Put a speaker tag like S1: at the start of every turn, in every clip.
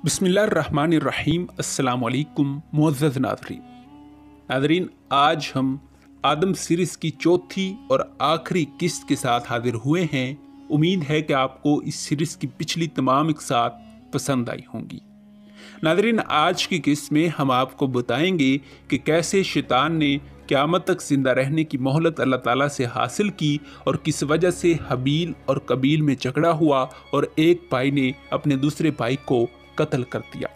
S1: बिस्मिल्लाहिर्रहमानिर्रहीम। अस्सलाम वालेकुम मुअज़्ज़ज़ नाज़रीन, आज हम आदम सीरीज़ की चौथी और आखिरी किस्त के साथ हाजिर हुए हैं। उम्मीद है कि आपको इस सीरीज़ की पिछली तमाम इक़्सात पसंद आई होंगी। नाज़रीन, आज की किस्त में हम आपको बताएंगे कि कैसे शैतान ने क़यामत तक ज़िंदा रहने की मोहलत अल्लाह ताला से हासिल की और किस वजह से हबील और कबील में झगड़ा हुआ और एक भाई ने अपने दूसरे भाई को कत्ल कर दिया।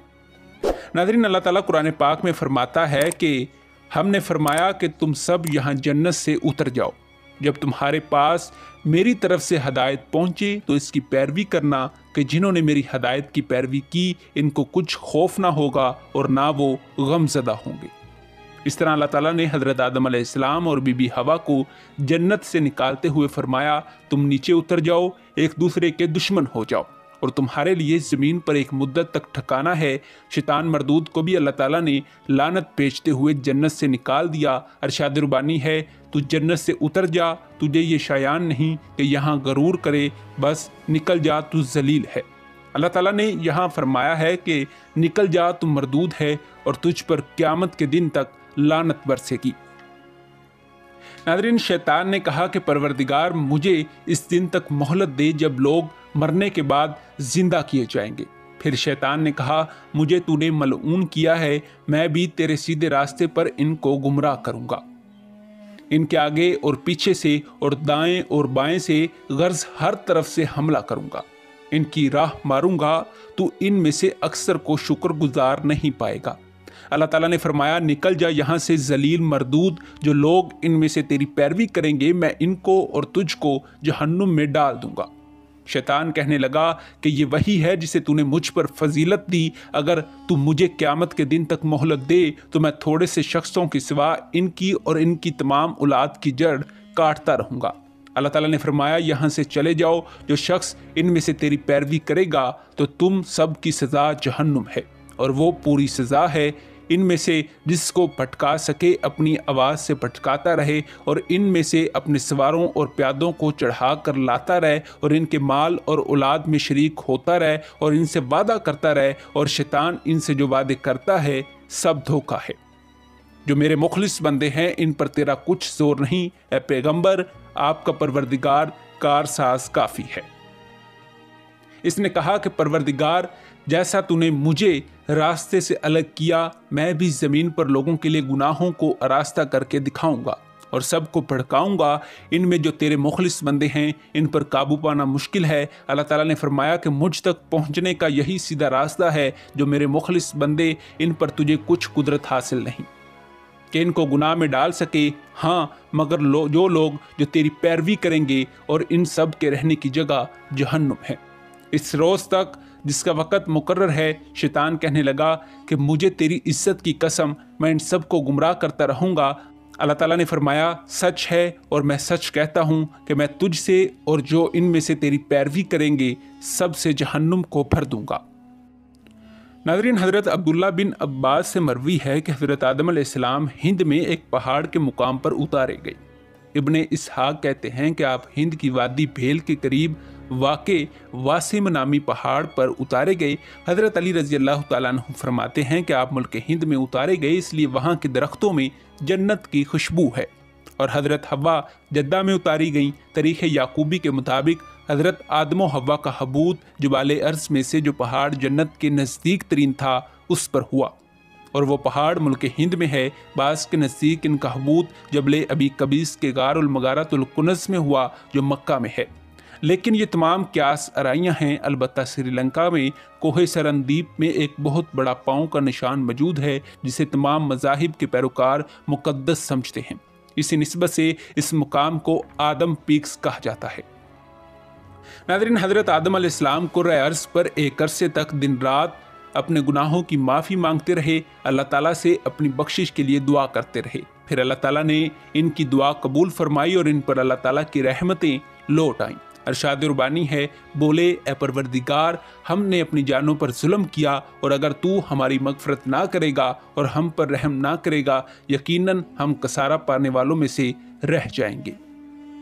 S1: नाज़रीन, अल्लाह ताला कुरान पाक में फरमाता है कि हमने फरमाया कि तुम सब यहाँ जन्नत से उतर जाओ, जब तुम्हारे पास मेरी तरफ से हदायत पहुँचे तो इसकी पैरवी करना कि जिन्होंने मेरी हदायत की पैरवी की इनको कुछ खौफ ना होगा और ना वो गमज़दा होंगे। इस तरह अल्लाह ताला ने हज़रत आदम अलैहिस्सलाम और बीबी हवा को जन्नत से निकालते हुए फरमाया, तुम नीचे उतर जाओ, एक दूसरे के दुश्मन हो जाओ और तुम्हारे लिए ज़मीन पर एक मुद्दत तक ठिकाना है। शैतान मरदूद को भी अल्लाह ताला ने लानत भेजते हुए जन्नत से निकाल दिया। अरशाद रुबानी है, तू जन्नत से उतर जा, तुझे ये शायान नहीं कि यहाँ गरूर करे, बस निकल जा, तू जलील है। अल्लाह ताला ने यहाँ फरमाया है कि निकल जा, तू मरदूद है और तुझ पर क़यामत के दिन तक लानत बरसेगी। नाज़रीन, शैतान ने कहा कि परवरदिगार मुझे इस दिन तक मोहलत दे जब लोग मरने के बाद जिंदा किए जाएंगे। फिर शैतान ने कहा, मुझे तूने मलऊन किया है, मैं भी तेरे सीधे रास्ते पर इनको गुमराह करूंगा। इनके आगे और पीछे से और दाएं और बाएं से गर्ज हर तरफ से हमला करूंगा, इनकी राह मारूंगा, तू इनमें से अक्सर को शुक्रगुजार नहीं पाएगा। अल्लाह ताला ने फरमाया, निकल जा यहाँ से जलील मरदूद, जो लोग इनमें से तेरी पैरवी करेंगे मैं इनको और तुझको जहन्नुम में डाल दूंगा। शैतान कहने लगा कि ये वही है जिसे तूने मुझ पर फजीलत दी, अगर तू मुझे क़यामत के दिन तक मोहलत दे तो मैं थोड़े से शख्सों के सिवा इनकी और इनकी तमाम औलाद की जड़ काटता रहूँगा। अल्लाह ताला ने फरमाया, यहाँ से चले जाओ, जो शख्स इनमें से तेरी पैरवी करेगा तो तुम सब की सज़ा जहन्नुम है और वो पूरी सज़ा है। इनमें से जिसको भटका सके अपनी आवाज़ से भटकाता रहे और इनमें से अपने सवारों और प्यादों को चढ़ा कर लाता रहे और इनके माल और औलाद में शरीक होता रहे और इनसे वादा करता रहे, और शैतान इनसे जो वादे करता है सब धोखा है। जो मेरे मुखलिस बंदे हैं इन पर तेरा कुछ जोर नहीं, ए पैगंबर, आपका परवरदिगार कारसाज काफ़ी है। इसने कहा कि परवरदिगार, जैसा तूने मुझे रास्ते से अलग किया, मैं भी ज़मीन पर लोगों के लिए गुनाहों को आरास्ता करके दिखाऊंगा और सबको भड़काऊंगा। इनमें जो तेरे मुखलिस बंदे हैं इन पर काबू पाना मुश्किल है। अल्लाह ताला ने फरमाया कि मुझ तक पहुंचने का यही सीधा रास्ता है। जो मेरे मुखलिस बंदे, इन पर तुझे कुछ कुदरत हासिल नहीं कि इनको गुनाह में डाल सके। हाँ, मगर जो लोग जो तेरी पैरवी करेंगे और इन सब के रहने की जगह जहन्नुम है। इस रोज़ तक जिसका वक़्त मुकर्रर है, शैतान कहने लगा कि मुझे तेरी इज्जत की कसम, मैं इन सब को गुमराह करता रहूँगा। अल्लाह ताला ने फरमाया, सच है और मैं सच कहता हूँ कि मैं तुझसे और जो इनमें से तेरी पैरवी करेंगे सब से जहन्नुम को भर दूँगा। नाज़रीन, हज़रत अब्दुल्ला बिन अब्बास से मरवी है कि हज़रत आदम अलैहिस्सलाम हिंद में एक पहाड़ के मुकाम पर उतारे गए। इब्ने इसहाक कहते हैं कि आप हिंद की वादी भेल के करीब वाक़े वासिम नामी पहाड़ पर उतारे गए। हज़रत अली रज़ी अल्लाह तआला अन्हु फरमाते हैं कि आप मुल्क हिंद में उतारे गए इसलिए वहाँ के दरख्तों में जन्नत की खुशबू है। और हज़रत हवा जद्दा में उतारी गई। तारीख़ याकूबी के मुताबिक हज़रत आदम व हवा का हबूत जुबाले अर्ज़ में से जो पहाड़ जन्नत के नज़दीक तरीन था उस पर हुआ, और वो पहाड़ मुल्क हिंद में है। बास के नज़दीक इनका हबूत जबले अबी कबीस के गारुल मगारतुल कुनज़ में हुआ जो मक्का में है। लेकिन ये तमाम क्यास आराइयाँ हैं। अलबत्ता श्रीलंका में कोहे सरनदीप में एक बहुत बड़ा पाँव का निशान मौजूद है जिसे तमाम मज़ाहिब के पैरोकार मुक़द्दस समझते हैं। इसी निस्बत से इस मुकाम को आदम पीक्स कहा जाता है। नाज़रीन, हज़रत आदम अलैहिस्सलाम कुर्रे अर्ज़ पर एक अरसे तक दिन रात अपने गुनाहों की माफ़ी मांगते रहे, अल्लाह ताला से अपनी बख्शिश के लिए दुआ करते रहे। फिर अल्लाह ताला ने इनकी दुआ कबूल फरमाई और इन पर अल्लाह ताला की रहमतें लौट आईं। अरशाद रुबानी है, बोले, ए परवरदिगार, हमने अपनी जानों पर जुल्म किया और अगर तू हमारी मगफरत ना करेगा और हम पर रहम ना करेगा, यकीनन हम कसारा पाने वालों में से रह जाएंगे।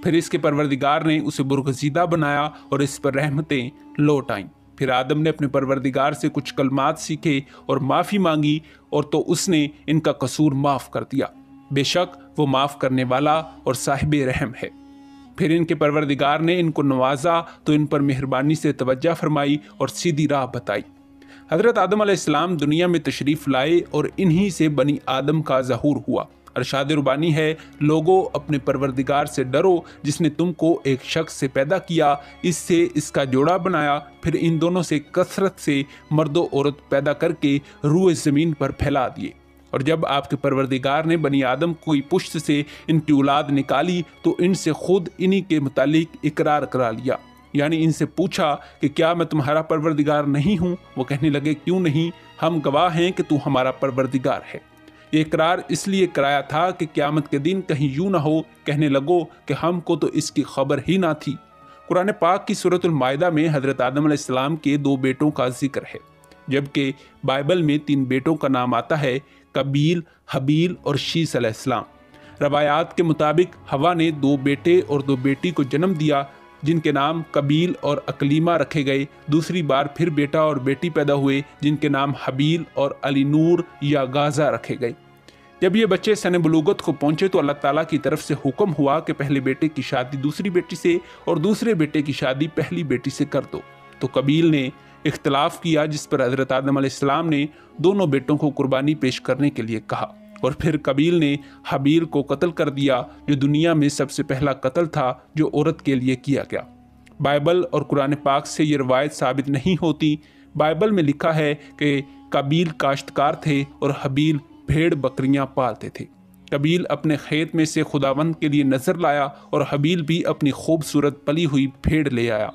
S1: फिर इसके परवरदिगार ने उसे बुरगज़ीदा बनाया और इस पर रहमतें लौट आईं। پھر آدم نے اپنے پروردگار سے کچھ کلمات سیکھے اور معافی مانگی، اور تو اس نے ان کا قصور معاف کر دیا۔ بے شک وہ معاف کرنے والا اور صاحب رحم ہے۔ پھر ان کے پروردگار نے ان کو نوازا تو ان پر مہربانی سے توجہ فرمائی اور سیدھی راہ بتائی۔ حضرت آدم علیہ السلام دنیا میں تشریف لائے اور انہی سے بنی آدم کا ظہور ہوا۔ ارشاد ربانی ہے، لوگوں اپنے پروردگار سے ڈرو جس نے تم کو ایک شخص سے پیدا کیا، اس سے اس کا جوڑا بنایا، پھر ان دونوں سے کثرت سے مرد و عورت پیدا کر کے روئے زمین پر پھیلا دیے۔ اور جب آپ کے پروردگار نے بنی آدم کو پشت سے ان کی اولاد نکالی تو ان سے خود انہی کے متعلق اقرار کرا لیا، یعنی ان سے پوچھا کہ کیا میں تمہارا پروردگار نہیں ہوں؟ وہ کہنے لگے، کیوں نہیں، ہم گواہ ہیں کہ تو ہمارا پروردگار ہے۔ یہ اقرار اس لیے کرایا تھا کہ قیامت کے دن کہیں یوں نہ ہو کہنے لگو کہ ہم کو تو اس کی خبر ہی نہ تھی۔ قرآن پاک کی سورۃ المائدہ میں حضرت آدم علیہ السلام کے 2 بیٹوں کا ذکر ہے، جبکہ بائبل میں 3 بیٹوں کا نام آتا ہے، قابیل، حابیل اور شیس علیہ السلام۔ روایات کے مطابق ہوا نے 2 بیٹے اور 2 بیٹی کو جنم دیا جن کے نام قابیل اور اکلیمہ رکھے گئے۔ دوسری بار پھر بیٹا اور بیٹی پیدا ہوئے جن کے نام حابیل اور علی نور یا غازہ رکھے گئے۔ جب یہ بچے سن بلوغت کو پہنچے تو اللہ تعالیٰ کی طرف سے حکم ہوا کہ پہلے بیٹے کی شادی دوسری بیٹی سے اور دوسرے بیٹے کی شادی پہلی بیٹی سے کر دو۔ تو قابیل نے اختلاف کیا، جس پر حضرت آدم علیہ السلام نے دونوں بیٹوں کو قربانی پیش کرنے کے لیے کہا، اور پھر قابیل نے حابیل کو قتل کر دیا جو دنیا میں سب سے پہلا قتل تھا جو عورت کے لیے کیا گیا۔ بائبل اور قرآن پاک سے یہ روایت ثابت نہیں ہوتی۔ بائبل میں لکھا ہے کہ قابیل کاشتکار تھے اور حابیل بھیڑ بکریاں پالتے تھے۔ قابیل اپنے کھیت میں سے خداوند کے لیے نذر لایا اور حابیل بھی اپنی خوبصورت پلی ہوئی بھیڑ لے آیا۔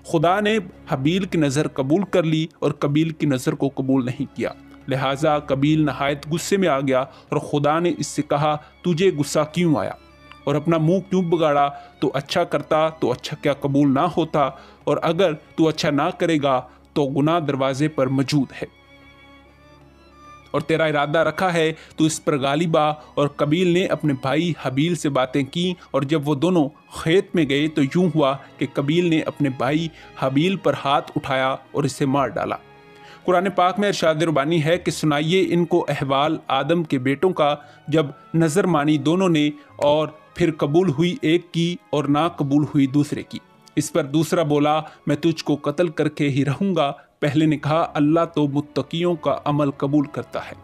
S1: خدا نے حابیل کی نظر قبول کر لی اور قابیل کی نظر کو قبول نہیں کیا، لہٰذا قابیل نہایت غصے میں آ گیا اور خدا نے اس سے کہا، تجھے غصہ کیوں آیا اور اپنا منہ کیوں بگاڑا؟ تو اچھا کرتا تو اچھا کیا قبول نہ ہوتا، اور اگر تو اچھا نہ کرے گا تو گناہ دروازے پر موجود ہے اور تیرا ارادہ رکھا ہے تو اس پر غالب آ۔ اور قابیل نے اپنے بھائی حابیل سے باتیں کی، اور جب وہ دونوں کھیت میں گئے تو یوں ہوا کہ قابیل نے اپنے بھائی حابیل پر ہاتھ اٹھایا اور اسے مار ڈالا۔ قرآن پاک میں ارشاد ربانی ہے کہ سنائیے ان کو احوال آدم کے بیٹوں کا، جب نظر مانی دونوں نے اور پھر قبول ہوئی ایک کی اور نہ قبول ہوئی دوسرے کی۔ اس پر دوسرا بولا، میں تجھ کو قتل کر کے ہی رہوں گا۔ پہلے نے کہا، اللہ تو متقیوں کا عمل قبول کرتا ہے،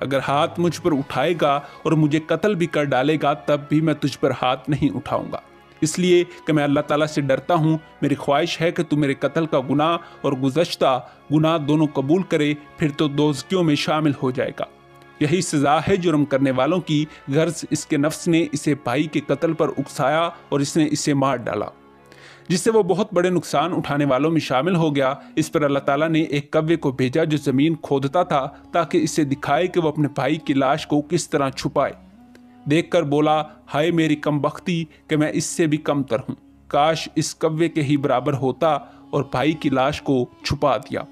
S1: اگر ہاتھ مجھ پر اٹھائے گا اور مجھے قتل بھی کر ڈالے گا تب بھی میں تجھ پر ہاتھ نہیں اٹھاؤں گا، اس لیے کہ میں اللہ تعالیٰ سے ڈرتا ہوں۔ میری خواہش ہے کہ تو میرے قتل کا گناہ اور گزشتہ گناہ دونوں قبول کرے، پھر تو دوزکیوں میں شامل ہو جائے گا۔ یہی سزا ہے جرم کرنے والوں کی، غرض اس کے نفس نے اسے بھائی کے قتل پر اکسایا اور اس نے اسے مار ڈالا، جس سے وہ بہت بڑے نقصان اٹھانے والوں میں شامل ہو گیا۔ اس پر اللہ تعالیٰ نے ایک کوے کو بھیجا جو زمین کھودتا تھا تاکہ اسے دکھائے کہ وہ اپنے بھائی کی لاش کو کس طرح چھپائے۔ دیکھ کر بولا، ہائے میری کم بختی کہ میں اس سے بھی کم تر ہوں، کاش اس کوے کے ہی برابر ہوتا، اور بھائی کی لاش کو چھپا دیا۔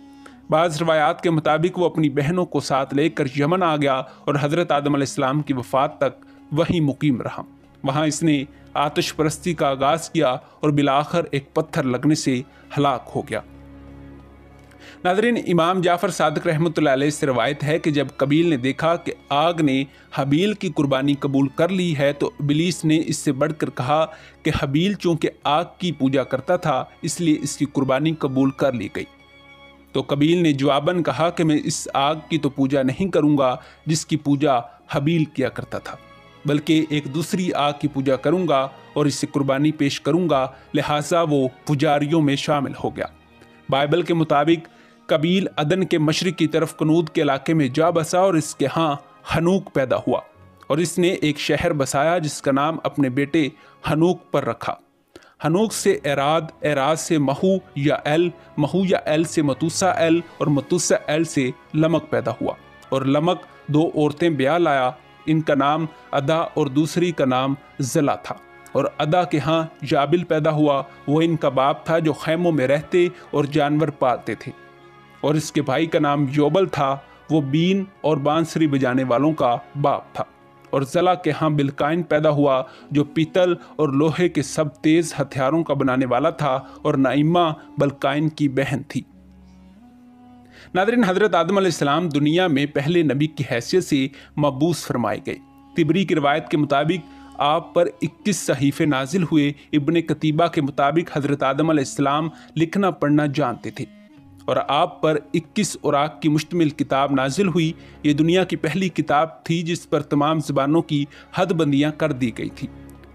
S1: بعض روایات کے مطابق وہ اپنی بہنوں کو ساتھ لے کر یمن آ گیا اور حضرت آدم علیہ السلام کی وفات تک وہیں مقیم رہا۔ وہاں اس نے آتش پرستی کا آغاز کیا اور بالآخر ایک پتھر لگنے سے ہلاک ہو گیا۔ ناظرین، امام جعفر صادق رحمۃ اللہ علیہ سے روایت ہے کہ جب قابیل نے دیکھا کہ آگ نے حابیل کی قربانی قبول کر لی ہے تو ابلیس نے اس سے بڑھ کر کہا کہ حابیل چونکہ آگ کی پوجا کرتا تھا اس لیے اس کی قربانی قبول کر لی گئی۔ تو قابیل نے جواباً کہا کہ میں اس آگ کی تو پوجا نہیں کروں گا جس کی پوجا حابیل کیا کرتا تھا، بلکہ ایک دوسری آگ کی پوجا کروں گا اور اس سے قربانی پیش کروں گا، لہٰذا وہ پجاریوں میں شامل ہو گیا۔ بائبل کے مطابق قابیل عدن کے مشرق کی طرف کنود کے علاقے میں جا بسا اور اس کے ہاں ہنوک پیدا ہوا، اور اس نے ایک شہر بسایا جس کا نام اپنے بیٹے ہنوک پر رکھا۔ ہنوک سے اراد، اراد سے مہو یا ایل، مہو یا ایل سے متوسا ایل، اور متوسا ایل سے لمک پیدا ہوا، اور لمک 2 عورتیں بیاہ لایا، ان کا نام ادا اور دوسری کا نام زلا تھا۔ اور ادا کے ہاں جابل پیدا ہوا، وہ ان کا باپ تھا جو خیموں میں رہتے اور جانور پالتے تھے، اور اس کے بھائی کا نام یوبل تھا، وہ بین اور بانسری بجانے والوں کا باپ تھا۔ اور زلا کے ہاں بلقائن پیدا ہوا جو پیتل اور لوہے کے سب تیز ہتھیاروں کا بنانے والا تھا، اور نائمہ بلقائن کی بہن تھی۔ नादरीन, हज़रत आदम अलैहिस्सलाम दुनिया में पहले नबी की हैसियत से मबूस फरमाए गए। तिबरी की रिवायत के मुताबिक आप पर 21 सहीफ़े नाजिल हुए। इब्ने कतीबा के मुताबिक हज़रत आदम अलैहिस्सलाम लिखना पढ़ना जानते थे और आप पर 21 औराक की मुश्तमिल किताब नाजिल हुई। ये दुनिया की पहली किताब थी जिस पर तमाम ज़बानों की हदबंदियाँ कर दी गई थी।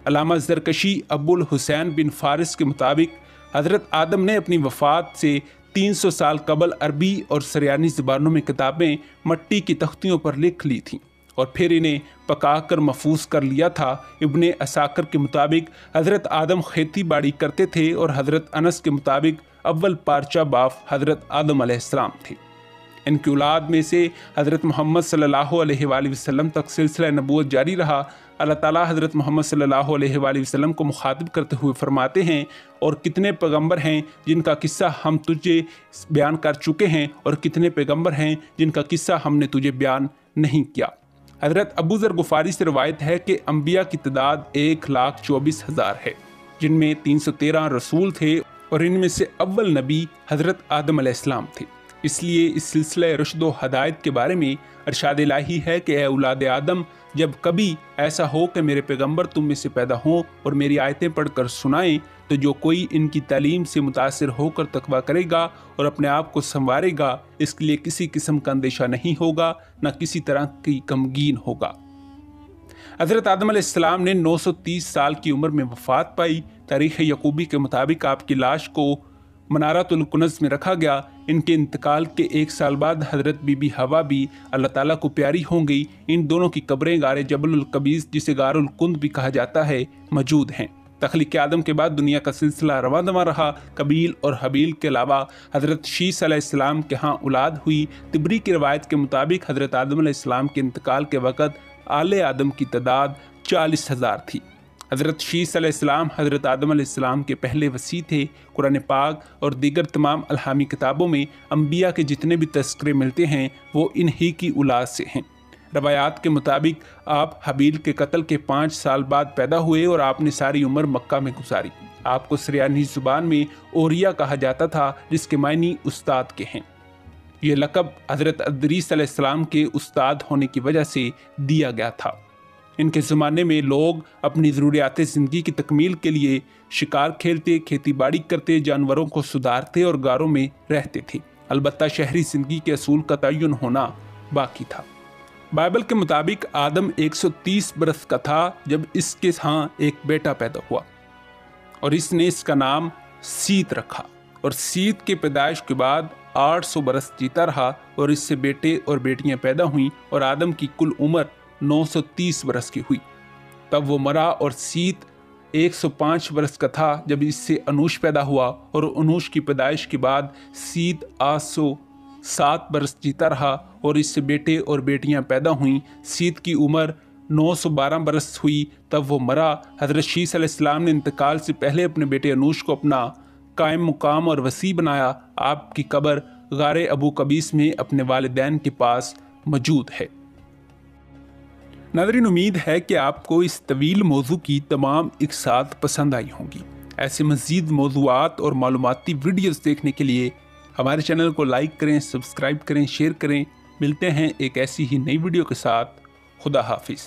S1: अल्लामा ज़रकशी अबुल हुसैन बिन फारिस के मुताबिक हज़रत आदम ने अपनी वफ़ात से 300 साल कबल अरबी और सरयानी ज़बानों में किताबें मट्टी की तख्तियों पर लिख ली थीं और फिर इन्हें पकाकर महफूज कर लिया था। इब्ने असाकर के मुताबिक हज़रत आदम खेती बाड़ी करते थे और हज़रत अनस के मुताबिक अव्वल पारचा बाफ हज़रत आदम अलैहिस्सलाम थे। इनकी औलाद में से हज़रत मोहम्मद सल्लल्लाहु अलैहि वसल्लम तक सिलसिला नबूवत जारी रहा। अल्लाह ताला हज़रत मोहम्मद सल्लल्लाहु अलैहि वसल्लम को मुखातिब करते हुए फरमाते हैं, और कितने पैगंबर हैं जिनका किस्सा हम तुझे बयान कर चुके हैं और कितने पैगंबर हैं जिनका किस्सा हमने तुझे बयान नहीं किया। हज़रत अबू ज़र गुफ़ारी से रवायत है कि अम्बिया की तादाद 1,24,000 है, जिनमें 313 रसूल थे और इनमें से अव्वल नबी हज़रत आदम अलैहिस्सलाम थे। इसलिए इस सिलसिले रुश्द व हदायत के बारे में इरशाद इलाही है कि ए औलाद आदम, जब कभी ऐसा हो कि मेरे पैगंबर तुम में से पैदा हों और मेरी आयतें पढ़कर सुनाएं, तो जो कोई इनकी तालीम से मुतासिर होकर तकवा करेगा और अपने आप को संवारेगा, इसके लिए किसी किस्म का अंदेशा नहीं होगा, न किसी तरह की गमगीन होगा। हज़रत आदम अलैहिस्सलाम ने 930 साल की उम्र में वफ़ात पाई। तारीख़ यकूबी के मुताबिक आपकी लाश को मनारतुल कुनज़ में रखा गया। इनके इंतकाल के 1 साल बाद हज़रत बीबी हवा भी अल्लाह ताला को प्यारी हो गई। इन दोनों की कब्रें गारे जबलुल कबीस, जिसे गारुल कुंद भी कहा जाता है, मौजूद हैं। तख्लीक़ आदम के बाद दुनिया का सिलसिला रवां दवां रहा। कबील और हबील के अलावा हज़रत शीस अलैहिस्सलाम के यहाँ औलाद हुई। तिबरी की रवायत के मुताबिक हज़रत आदम अलैहिस्सलाम के इंतकाल के वक़्त आले आदम की तादाद 40,000 थी। हज़रत शीस अलैहिस्सलाम हज़रत आदम अलैहिस्सलाम के पहले वसी थे। कुरान पाक और दीगर तमाम अलहामी किताबों में अम्बिया के जितने भी तस्करे मिलते हैं वो इन्हीं की औलाद से हैं। रवायात के मुताबिक आप हबील के कत्ल के 5 साल बाद पैदा हुए और आपने सारी उम्र मक्का में गुजारी। आपको सरयानी ज़ुबान में ओरिया कहा जाता था, जिसके मायनी उस्ताद के हैं। ये लक़ब हज़रत अदरीस अलैहिस्सलाम के उस्ताद होने की वजह से दिया गया था। इनके ज़माने में लोग अपनी ज़रूरियात ज़िंदगी की तकमील के लिए शिकार खेलते, खेती बाड़ी करते, जानवरों को सुधारते और गारों में रहते थे। अलबत्ता शहरी ज़िंदगी के असूल का तयन होना बाकी था। बाइबल के मुताबिक आदम 130 बरस का था जब इसके यहाँ एक बेटा पैदा हुआ और इसने इसका नाम सीत रखा, और सीत के पैदाइश के बाद 800 बरस जीता रहा और इससे बेटे और बेटियां पैदा हुईं और आदम की कुल उम्र 930 बरस की हुई। तब वो मरा और सीत 105 बरस का था जब इससे अनूश पैदा हुआ, और अनूश की पैदाइश के बाद सीत 807 बरस जीता रहा और इससे बेटे और बेटियां पैदा हुईं। सीत की उम्र 912 बरस हुई तब वो मरा। हज़रत शीस अलैहिस्सलाम ने इंतकाल से पहले अपने बेटे अनूश को अपना कायम मुकाम और वसी बनाया। आपकी कब्र गारे अबू कबीस में अपने वालिदैन के पास मौजूद है। नाज़रीन, उम्मीद है कि आपको इस तवील मौजू की तमाम इक़सात पसंद आई होंगी। ऐसे मज़ीद मौज़ूआत और मालूमाती वीडियोस देखने के लिए हमारे चैनल को लाइक करें, सब्सक्राइब करें, शेयर करें। मिलते हैं एक ऐसी ही नई वीडियो के साथ। खुदा हाफिज़।